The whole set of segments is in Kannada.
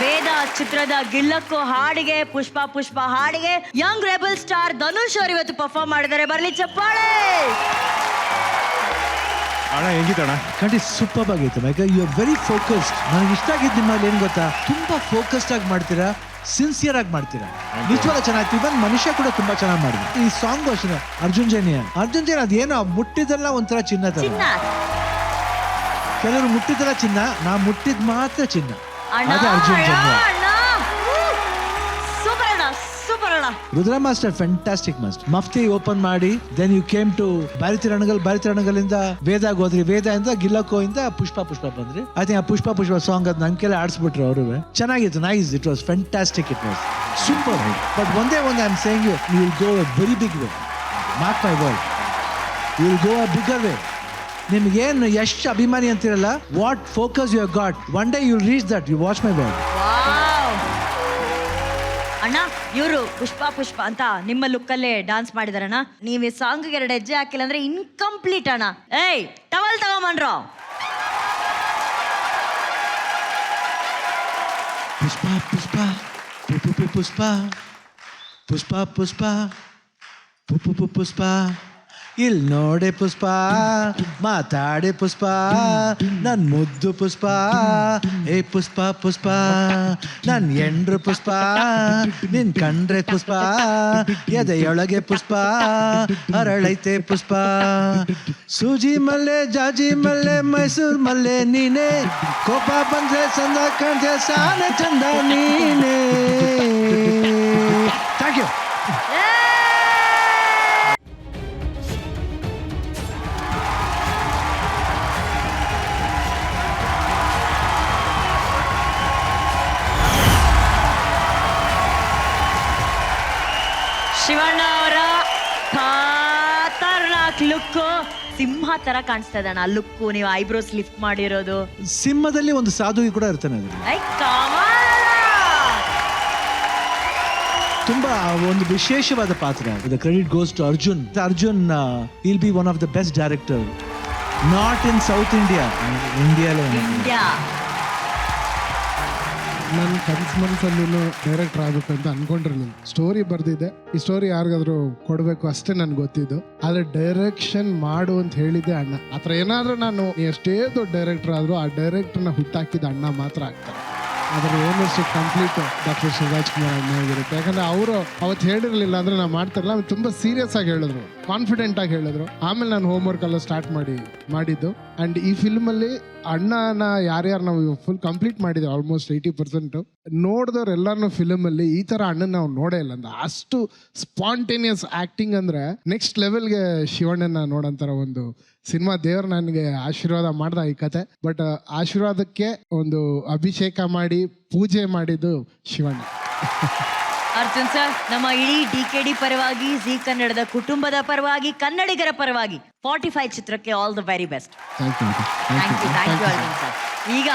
ವೇದ ಚಿತ್ರದ ಗಿಲ್ಲಕ್ಕೋ ಹಾಡಿಗೆ ಪುಷ್ಪ ಪುಷ್ಪ ಹಾಡಿಗೆ ಯಂಗ್ ರೆಬಲ್ ಸ್ಟಾರ್ ಧನುಷ್ ಅವರು ಇವತ್ತು ಪರ್ಫಾರ್ಮ್ ಮಾಡಿದ್ದಾರೆ. ಬರ್ಲಿ ಚಪ್ಪಾಳೆ. ಅಣ್ಣ ಹೆಂಗಿತ್ತಣ್ಣ? ಖಂಡಿತ ಸೂಪರ್ ಆಗಿತ್ತು ಮೈಕ. You are very focused. ನನಗೆ ಇಷ್ಟ ಆಗಿದ್ದು ನಿಮ್ಮಲ್ಲಿ ಏನು ಗೊತ್ತಾ, ತುಂಬಾ ಫೋಕಸ್ಡ್ ಆಗಿ ಮಾಡ್ತೀರಾ, ಸಿನ್ಸಿಯರ್ ಆಗಿ ಮಾಡ್ತೀರಾ. ನಿಜವಾಗ್ಲೂ ಚೆನ್ನಾಗಿ. ಇವನ್ ಮನುಷ್ಯ ಕೂಡ ತುಂಬಾ ಚೆನ್ನಾಗಿ ಮಾಡಿದ್ರು. ಈ ಸಾಂಗ್ ಅಷ್ಟೇ ಅರ್ಜುನ್ ಜೈನ್ ಅದೇನೋ ಮುಟ್ಟಿದೆಲ್ಲ ಒಂಥರ ಚಿನ್ನ ತರ. ಕೆಲವರು ಮುಟ್ಟಿದೆಲ್ಲ ಚಿನ್ನ, ನಾ ಮುಟ್ಟಿದ್ ಮಾತ್ರ ಚಿನ್ನ. ಅದೇ Arjun Jain. Rudra master fantastic master. Mufti open ಮಾಡಿ ದೆನ್ ಯು ಕೇಮ್ ಟು ಬಾರಿತಿರಣಗಲಿಂದ ವೇದಾಗ್ ಹೋದ್ರಿ, ವೇದ ಇಂದ ಗಿಲ್ಲಕ್ಕೋ ಇಂದ ಪುಷ್ಪ ಬಂದ್ರಿ. ಐ ಥಿಂಕ್ ಆ ಪುಷ್ಪ ಸಾಂಗ್ ಅದು ನನ್ ಕೆಲ ಆಡಿಸ್ಬಿಟ್ರು ಅವರು. ಚೆನ್ನಾಗಿತ್ತು, nice. It was fantastic, it was super. But ಒಂದೇ I am saying you will go a very big way. Mark my word, you will go a bigger way. ನಿಮ್ಗೇನು ಎಷ್ಟು ಅಭಿಮಾನಿ ಅಂತಿರಲ್ಲ, what focus you have got, one day you will reach that. You watch my word. ಅಣ್ಣ ಇವರು ಪುಷ್ಪ ಅಂತ ನಿಮ್ಮ ಲುಕ್ಕಲ್ಲೇ ಡಾನ್ಸ್ ಮಾಡಿದಾರಣ್ಣ. ನೀವು ಈ ಸಾಂಗ್ಗೆ 2 ಹೆಜ್ಜೆ ಹಾಕಿಲ್ಲ ಅಂದ್ರೆ ಇನ್ಕಂಪ್ಲೀಟ್ ಅಣ್ಣ. ಏಯ್ ಟವಲ್ ತಗೊಂಬನ್ರೋ. ಪುಷ್ಪ ಇಲ್ ನೋಡೆ ಪುಷ್ಪ, ಮಾತಾಡೆ ಪುಷ್ಪ, ನನ್ ಮುದ್ದು ಪುಷ್ಪ. ಏ ಪುಷ್ಪ ನನ್ ಎಂಡ್ರು ಪುಷ್ಪ, ನಿನ್ ಕಂಡ್ರೆ ಪುಷ್ಪ, ಎದೆಯೊಳಗೆ ಪುಷ್ಪ ಅರಳೈತೆ ಪುಷ್ಪ. ಸೂಜಿ ಮಲ್ಲೆ ಜಾಜಿ ಮಲ್ಲೆ ಮೈಸೂರ್ ಮಲ್ಲೆ ನೀನೆ, ಕೋಪ ಬಂದ್ರೆ ಚಂದ ಕಾಣ್ತೆ ಸಾನೆ ಚಂದ ನೀನೆ. Thank you. ಶಿವಣ್ಣ ಅವರ ಖತರ್ನಾಕ್ ಲುಕ್ ಸಿಂಹ ತರ ಕಾಣಿಸ್ತಾ ಇದೆ ಅಣ್ಣ. ಲುಕ್, ನೀವು ಐಬ್ರೋಸ್ ಲಿಫ್ಟ್ ಮಾಡಿರೋದು. ಸಿಂಹದಲ್ಲಿ ಒಂದು ಸಾಧುಗಿ ಕೂಡ ಇರ್ತಾನೆ. ತುಂಬಾ ಒಂದು ವಿಶೇಷವಾದ ಪಾತ್ರ. The credit goes to Arjun. Arjun will be one of the best director, not in south India, India. ನನ್ನ ಮನಸ್ಸಲ್ಲೂ ಡೈರೆಕ್ಟರ್ ಆಗ್ಬೇಕು ಅಂತ ಅನ್ಕೊಂಡಿರ್ಲಿಲ್ಲ. ಸ್ಟೋರಿ ಬರ್ದಿದ್ದೆ, ಈ ಸ್ಟೋರಿ ಯಾರಿಗಾದ್ರೂ ಕೊಡ್ಬೇಕು ಅಷ್ಟೇ ನನ್ಗೆ ಗೊತ್ತಿದ್ದು. ಆದ್ರೆ ಡೈರೆಕ್ಷನ್ ಮಾಡು ಅಂತ ಹೇಳಿದ್ದೆ ಅಣ್ಣ. ಆತರ ಏನಾದ್ರೂ ನಾನು ಎಷ್ಟೇ ದೊಡ್ಡ ಡೈರೆಕ್ಟರ್ ಆದ್ರೂ ಆ ಡೈರೆಕ್ಟರ್ನ ಹುಟ್ಟಾಕಿದ ಅಣ್ಣ ಮಾತ್ರ ಆಗ್ತಾರೆ. ಅದ್ರ ownership complete doctor Shivaraj Kumar ಅಣ್ಣ ಆಗಿರುತ್ತೆ. ಯಾಕಂದ್ರೆ ಅವರು ಅವತ್ತು ಹೇಳಿರ್ಲಿಲ್ಲ ಅಂದ್ರೆ ನಾವು ಮಾಡ್ತಾರಲ್ಲ, ತುಂಬಾ ಸೀರಿಯಸ್ ಆಗಿ ಹೇಳಿದ್ರು, ಕಾನ್ಫಿಡೆಂಟ್ ಆಗಿ ಹೇಳಿದ್ರು. ಆಮೇಲೆ ನಾನು ಹೋಮ್ ವರ್ಕ್ ಎಲ್ಲ ಸ್ಟಾರ್ಟ್ ಮಾಡಿದ್ದು. ಅಂಡ್ ಈ ಫಿಲ್ಮ್ ಅಲ್ಲಿ ಅಣ್ಣನ ಯಾರ್ಯಾರು ನಾವು ಫುಲ್ ಕಂಪ್ಲೀಟ್ ಮಾಡಿದ್ವಿ, ಆಲ್ಮೋಸ್ಟ್ 80%. ನೋಡಿದವ್ರು ಎಲ್ಲಾರು ಫಿಲ್ಮ್ ಅಲ್ಲಿ ಈ ತರ ಅಣ್ಣನ ನಾವು ನೋಡೇ ಇಲ್ಲ ಅಂತ. ಅಷ್ಟು ಸ್ಪಾಂಟೇನಿಯಸ್ ಆಕ್ಟಿಂಗ್ ಅಂದ್ರೆ ನೆಕ್ಸ್ಟ್ ಲೆವೆಲ್ಗೆ ಶಿವಣ್ಣನ ನೋಡಂತಾರ ಒಂದು ಸಿನಿಮಾ. ದೇವ್ರು ನನಗೆ ಆಶೀರ್ವಾದ ಮಾಡ್ದ ಈ ಕತೆ. ಬಟ್ ಆಶೀರ್ವಾದಕ್ಕೆ ಒಂದು ಅಭಿಷೇಕ ಮಾಡಿ ಪೂಜೆ ಮಾಡಿದ್ದು ಶಿವಣ್ಣ. ಅರ್ಜುನ್ ಸರ್, ನಮ್ಮ ಇಡೀ DKD ಪರವಾಗಿ, ಜಿ ಕನ್ನಡದ ಕುಟುಂಬದ ಪರವಾಗಿ, ಕನ್ನಡಿಗರ ಪರವಾಗಿ 45 ಚಿತ್ರಕ್ಕೆ all the very best. Thank you Arjun sir. ಈಗ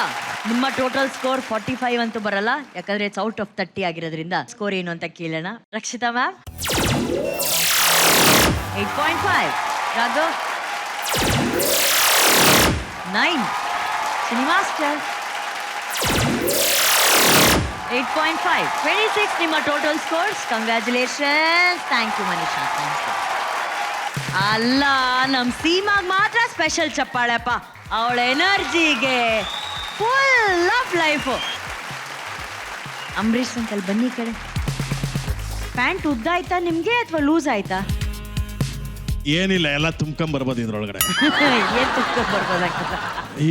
ನಿಮ್ಮ ಟೋಟಲ್ ಸ್ಕೋರ್ 45 ಅಂತೂ ಬರಲ್ಲ, ಯಾಕಂದ್ರೆ ಇಟ್ಸ್ ಔಟ್ ಆಫ್ 30 ಆಗಿರೋದ್ರಿಂದ ಸ್ಕೋರ್ ಏನು ಅಂತ ಕೇಳೋಣ. ರಕ್ಷಿತಾ ಮ್ಯಾಮ್ 8.5, ರಾಘವ್ 9, ಶ್ರೀನಿವಾಸ್ಟರ್ 8.5, 26 ನಿಮ್ಮ total scores. Congratulations. Thank you Manisha. Thank you. ಅಲ್ಲ, ನಮ್ ಸೀಮಾಗ್ ಮಾತ್ರ ಸ್ಪೆಷಲ್ ಚಪ್ಪಾಳೆಪ್ಪ. ಅವಳ ಎನರ್ಜಿಗೆ full of life. Ambareesh uncle ಬನ್ನಿ ಈ ಕಡೆ. ಪ್ಯಾಂಟ್ ಉದ್ದ ಆಯ್ತಾ ನಿಮ್ಗೆ ಅಥವಾ ಲೂಸ್ ಆಯ್ತಾ? ಏನಿಲ್ಲ, ಎಲ್ಲ ತುಂಬ್ಕೊಂಬರ್ಬೋದು ಇದ್ರೊಳಗಡೆ. ಏನ್ ತುಕ್ಕ ಬರ್ಬೋದಾಗ್ತದ?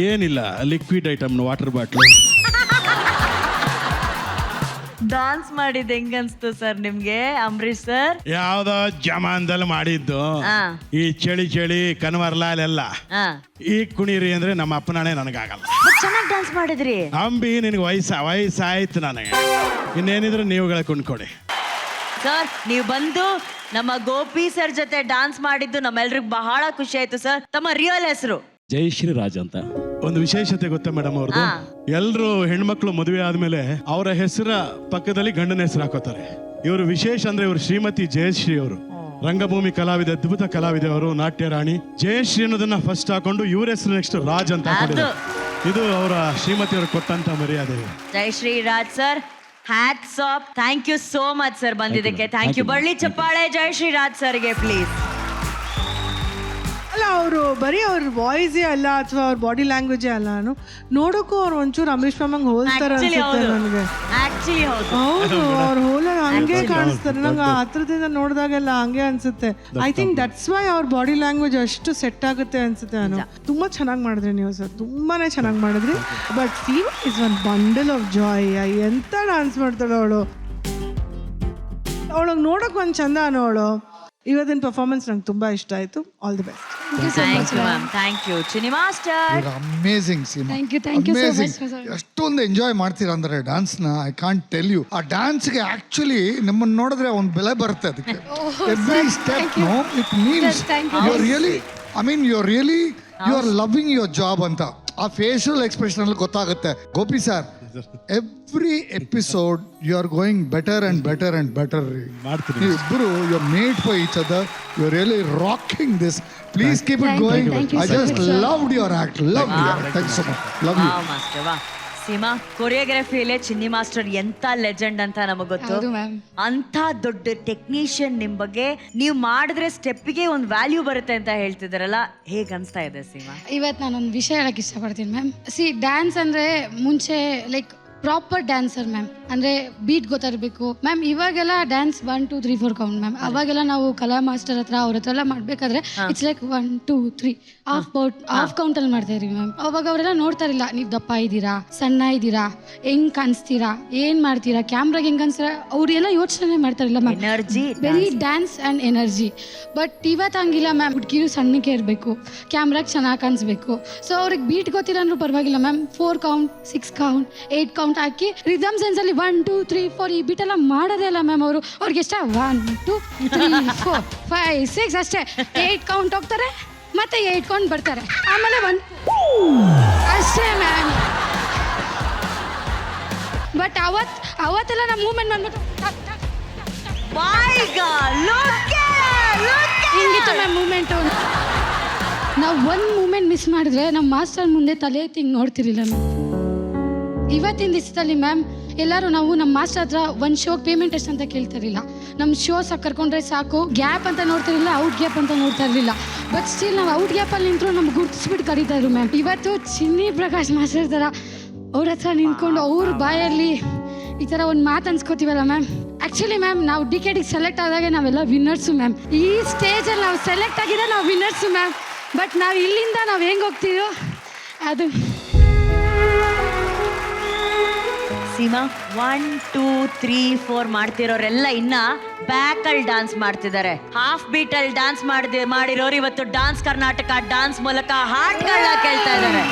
ಏನಿಲ್ಲ, liquid item, water bottle. Dance ಮಾಡಿದ್ ಹೆಂಗನ್ಸ್ತು ಸರ್ ನಿಮ್ಗೆ ಅಂಬರೀಷ್ ಸರ್? ಯಾವ್ದೋ ಜಮಾನ್ದಲ್ಲಿ ಮಾಡಿದ್ದು. ಈ ಚಳಿ ಕನ್ವರ್ಲಾಲೆಲ್ಲ ಈ ಕುಣಿರಿ ಅಂದ್ರೆ ನಮ್ಮ ಅಪ್ಪನಾಣೆ ನನಗಾಗಲ್ಲ. ಚೆನ್ನಾಗಿ ಡಾನ್ಸ್ ಮಾಡಿದ್ರಿ ಅಂಬಿ. ನಿನಗೆ ವಯಸ್ಸಾಯ್ತು ನನಗೆ. ಇನ್ನೇನಿದ್ರು ನೀವುಗಳ ಕೊಂಡ್ಕೊಡಿ ಸರ್. ನೀವು ಬಂದು ನಮ್ಮ ಗೋಪಿ ಸರ್ ಜೊತೆ ಡಾನ್ಸ್ ಮಾಡಿದ್ದು ನಮ್ಮೆಲ್ರಿಗೂ ಬಹಳ ಖುಷಿ ಆಯ್ತು ಸರ್. ತಮ್ಮ ರಿಯಲ್ ಹೆಸರು? ಜಯಶ್ರೀ ರಾಜ್ ಅಂತ. ಒಂದು ವಿಶೇಷತೆ ಗೊತ್ತಾ ಮೇಡಮ್ ಅವ್ರದ್ದು? ಎಲ್ರು ಹೆಣ್ಮಕ್ಳು ಮದುವೆ ಆದ್ಮೇಲೆ ಅವರ ಹೆಸರ ಪಕ್ಕದಲ್ಲಿ ಗಂಡನ ಹೆಸರು ಹಾಕೋತಾರೆ. ಇವರು ವಿಶೇಷ ಅಂದ್ರೆ ಇವರು ಶ್ರೀಮತಿ ಜಯಶ್ರೀ ಅವರು. ರಂಗಭೂಮಿ ಕಲಾವಿದೆ, ಅದ್ಭುತ ಕಲಾವಿದೆ ಅವರು, ನಾಟ್ಯ ರಾಣಿ. ಜಯಶ್ರೀ ಅನ್ನೋದನ್ನ ಫಸ್ಟ್ ಹಾಕೊಂಡು ಇವ್ರ ಹೆಸರು ನೆಕ್ಸ್ಟ್ ರಾಜ್ ಅಂತ ಹಾಕೊಂಡಿದ್ದಾರೆ. ಇದು ಅವರ ಶ್ರೀಮತಿಯವರು ಕೊಟ್ಟಂತ ಮರ್ಯಾದೆ. ಜೈ Shri Raj sir, hats off. Thank you so much sir ಬಂದಿದ್ದಕ್ಕೆ. Thank you. ಬಳ್ಳಿ ಚಪ್ಪಾಳೆ ಜೈ ಶ್ರೀ ರಾಜ್ ಸರ್ಗೆ ಪ್ಲೀಸ್. ಅಲ್ಲ ಅವರು ಬರೀ ಅವ್ರ ವಾಯ್ಸೇ ಅಲ್ಲ ಅಥವಾ ಅವ್ರ ಬಾಡಿ ಲ್ಯಾಂಗ್ವೇಜೇ ಅಲ್ಲ, ನೋಡೋಕ್ಕೂ ಅವ್ರು ಒಂಚೂರು ಅಂಬರೀಷ್ ಮಾಮಂಗ್ ಹೋಲ್ತಾರೆ ಅನ್ಸುತ್ತೆ ನನಗೆ. ಆಕ್ಚುಲಿ ಹೌದು, ಅವ್ರ ಹೋಲಾಗ ಹಂಗೆ ಕಾಣಿಸ್ತಾರೆ ನಂಗೆ ಹತ್ರದಿಂದ ನೋಡಿದಾಗೆಲ್ಲ ಹಂಗೆ ಅನ್ಸುತ್ತೆ. ಐ ಥಿಂಕ್ ದಟ್ಸ್ ವೈ ಅವ್ರ ಬಾಡಿ ಲ್ಯಾಂಗ್ವೇಜ್ ಅಷ್ಟು ಸೆಟ್ ಆಗುತ್ತೆ ಅನ್ಸುತ್ತೆ. ನಾನು ತುಂಬಾ ಚೆನ್ನಾಗಿ ಮಾಡಿದ್ರಿ ನೀವು ಸರ್, ತುಂಬಾನೇ ಚೆನ್ನಾಗಿ ಮಾಡಿದ್ರಿ. But Seema is one bundle of Joy. ಎಂತ ಡಾನ್ಸ್ ಮಾಡ್ತಾಳೆ ಅವಳು, ಅವಳಿಗೆ ನೋಡೋಕೆ ಒಂದು ಚಂದ ಅವಳು. ಇವತ್ತಿನ ಪರ್ಫಾರ್ಮೆನ್ಸ್ ನಂಗೆ ತುಂಬಾ ಇಷ್ಟ ಆಯ್ತು. All the best. Thank you Chini master. Amazing Seema, amazing. ಎಷ್ಟೊಂದು ಎಂಜಾಯ್ ಮಾಡ್ತೀರಾ ಅಂದ್ರೆ ಡ್ಯಾನ್ಸ್ನ, ಐ ಕಾಂಟ್ ಟೆಲ್ ಯು. ಆ ಡ್ಯಾನ್ಸ್ಗೆ ಆಕ್ಚುಲಿ ನಿಮ್ಮನ್ನು ನೋಡಿದ್ರೆ ಒಂದು ಬೆಲೆ ಬರುತ್ತೆ ಅದಕ್ಕೆ. Every step no it means you are really, I mean you are really, you are loving your job ಅಂತ ಆ ಫೇಶಿಯಲ್ ಎಕ್ಸ್ಪ್ರೆಷನ್ ಅಲ್ಲಿ ಗೊತ್ತಾಗುತ್ತೆ. Gopi sir, every episode you are going better and better and better. ನೀವಿಬ್ಬರು you are made for each other. You are really rocking this. Please keep it going. I just loved your act. Love you. Thank you so much. Love you master. ವಾ ಸೀಮಾ, ಕೊರಿಯೋಗ್ರಫಿಯಲ್ಲೇ ಚಿನ್ನಿ ಮಾಸ್ಟರ್ ಎಂತ ಲೆಜೆಂಡ್ ಅಂತ ನಮಗೆ ಗೊತ್ತು. ಅಂತ ದೊಡ್ಡ ಟೆಕ್ನಿಷಿಯನ್ ನಿಮ್ ಬಗ್ಗೆ ನೀವು ಮಾಡಿದ್ರೆ ಸ್ಟೆಪ್ಗೆ ಒಂದು ವ್ಯಾಲ್ಯೂ ಬರುತ್ತೆ ಅಂತ ಹೇಳ್ತಿದಾರಲ್ಲ, ಹೇಗೆ ಅನ್ಸ್ತಾ ಇದೆ ಸೀಮಾ? ಇವತ್ತು ನಾನೊಂದು ವಿಷಯ ಹೇಳಕ್ಕೆ ಇಷ್ಟಪಡ್ತೀನಿ ಮ್ಯಾಮ್. ಡ್ಯಾನ್ಸ್ ಅಂದರೆ ಮುಂಚೆ ಲೈಕ್ ಪ್ರಾಪರ್ ಡ್ಯಾನ್ಸರ್ ಮ್ಯಾಮ್, ಅಂದರೆ ಬೀಟ್ ಗೊತ್ತಿರಬೇಕು ಮ್ಯಾಮ್. ಇವಾಗೆಲ್ಲ ಡ್ಯಾನ್ಸ್ 1 2 3 4 ಕೌಂಟ್ ಮ್ಯಾಮ್. ಅವಾಗೆಲ್ಲ ನಾವು ಕಲಾ ಮಾಸ್ಟರ್ ಹತ್ರ ಅವ್ರ ಹತ್ರ ಎಲ್ಲ ಮಾಡಬೇಕಾದ್ರೆ ಇಟ್ಸ್ ಲೈಕ್ 1 2 3 ಹಾಫ್ ಕೌಂಟಲ್ಲಿ ಮಾಡ್ತಾ ಇದ್ರಿ ಮ್ಯಾಮ್. ಅವಾಗ ಅವರೆಲ್ಲ ನೋಡ್ತಾ ಇರಲಿಲ್ಲ, ನೀವು ದಪ್ಪ ಇದ್ದೀರಾ, ಸಣ್ಣ ಇದ್ದೀರಾ, ಹೆಂಗ್ ಕಾಣಿಸ್ತೀರಾ, ಏನು ಮಾಡ್ತೀರಾ, ಕ್ಯಾಮ್ರಾಗೆ ಹೆಂಗೆ ಕಾಣಿಸ್ತೀರಾ, ಅವರೆಲ್ಲ ಯೋಚನೆ ಮಾಡ್ತಾ ಇರಲಿಲ್ಲ ma'am. Energy, very dance and energy. But ಇವತ್ತು ಹಂಗಿಲ್ಲ ಮ್ಯಾಮ್. ಹುಡುಗಿರು ಸಣ್ಣಕ್ಕೆ ಇರಬೇಕು, ಕ್ಯಾಮ್ರಾಗೆ ಚೆನ್ನಾಗಿ ಕಾಣಿಸ್ಬೇಕು. ಸೊ ಅವ್ರಿಗೆ ಬೀಟ್ ಗೊತ್ತಿಲ್ಲ ಅಂದ್ರೂ ಪರವಾಗಿಲ್ಲ ಮ್ಯಾಮ್. 4 ಕೌಂಟ್ 6 ಕೌಂಟ್ 8 ಕೌಂಟ್ ಹಾಕಿ ರಿದಮ್ ಸೆನ್ಸಲ್ಲಿ 1 2 3 4 ಈ ಬೀಟೆಲ್ಲ ಮಾಡೋದೇ ಅಲ್ಲ ಮ್ಯಾಮ್. ಅವ್ರಿಗೆ ಎಷ್ಟ 1 2 3 4 5 6 ಅಷ್ಟೇ. 8 ಕೌಂಟ್ ಹೋಗ್ತಾರೆ, ಮತ್ತೆ 8 ಕೌಂಟ್ ಬರ್ತಾರೆ, ಆಮೇಲೆ 1 ಅಷ್ಟೇ ಮ್ಯಾಮ್. ಬಟ್ ಅವತ್ತೆಲ್ಲ ನಮ್ಮ ಮೂವ್ಮೆಂಟ್ ಬಂದ್ಬಿಟ್ಟು ಹಿಂಗಿತ್ತು ಮ್ಯಾಮ್ ಮೂವ್ಮೆಂಟು. ನಾವು ಒಂದು ಮೂವ್ಮೆಂಟ್ ಮಿಸ್ ಮಾಡಿದ್ರೆ ನಮ್ಮ ಮಾಸ್ಟರ್ ಮುಂದೆ ತಲೆ ಎತ್ತಿ ನೋಡ್ತಿರ್ಲಿಲ್ಲ ಮ್ಯಾಮ್. ಇವತ್ತಿನ ದಿವಸದಲ್ಲಿ ಮ್ಯಾಮ್ ಎಲ್ಲರೂ ನಾವು ನಮ್ಮ ಮಾಸ್ಟರ್ ಹತ್ರ ಒಂದು ಶೋಗೆ ಪೇಮೆಂಟ್ ಎಷ್ಟು ಅಂತ ಕೇಳ್ತಿರಲಿಲ್ಲ. ನಮ್ಮ ಶೋ ಕರ್ಕೊಂಡ್ರೆ ಸಾಕು, ಗ್ಯಾಪ್ ಅಂತ ನೋಡ್ತಿರಲಿಲ್ಲ, ಔಟ್ ಗ್ಯಾಪ್ ಅಂತ ನೋಡ್ತಾ ಇರಲಿಲ್ಲ. ಬಟ್ ಸ್ಟಿಲ್ ನಾವು ಔಟ್ ಗ್ಯಾಪಲ್ಲಿ ನಿಂತರೂ ನಮ್ಗೆ ಗುರ್ತಿಸ್ಬಿಟ್ಟು ಕರೀತಾ ಇದ್ರು ಮ್ಯಾಮ್. ಇವತ್ತು ಚಿನ್ನಿ ಪ್ರಕಾಶ್ ಮಾಸ್ಟರ್ ಥರ ಅವ್ರ ಹತ್ರ ನಿಂತ್ಕೊಂಡು ಅವ್ರ ಬಾಯಲ್ಲಿ ಈ ಥರ ಒಂದು ಮಾತು ಅನ್ಸ್ಕೋತೀವಲ್ಲ ಮ್ಯಾಮ್. ಆ್ಯಕ್ಚುಲಿ ಮ್ಯಾಮ್ ನಾವು ಡಿಕೆಟಿಗೆ ಸೆಲೆಕ್ಟ್ ಆದಾಗ ನಾವೆಲ್ಲ ವಿನ್ನರ್ಸು ಮ್ಯಾಮ್. ಈ ಸ್ಟೇಜಲ್ಲಿ ನಾವು ಸೆಲೆಕ್ಟ್ ಆಗಿದ್ರೆ ನಾವು ವಿನ್ನರ್ಸು ಮ್ಯಾಮ್. ಬಟ್ ನಾವು ಇಲ್ಲಿಂದ ನಾವು ಹೆಂಗೆ ಹೋಗ್ತೀವೋ ಅದು. ಸೀಮಾ, 1 2 3 4 ಮಾಡ್ತಿರೋರೆಲ್ಲ ಇನ್ನ ಬ್ಯಾಕ್ ಅಲ್ಲಿ ಡಾನ್ಸ್ ಮಾಡ್ತಿದ್ದಾರೆ. ಹಾಫ್ ಬೀಟ್ ಅಲ್ಲಿ ಡಾನ್ಸ್ ಮಾಡಿರೋರು ಇವತ್ತು ಡಾನ್ಸ್ ಕರ್ನಾಟಕ ಡಾನ್ಸ್ ಮೂಲಕ ಹಾಡ್ಗಳನ್ನ ಕೇಳ್ತಾ ಇದ್ದಾರೆ.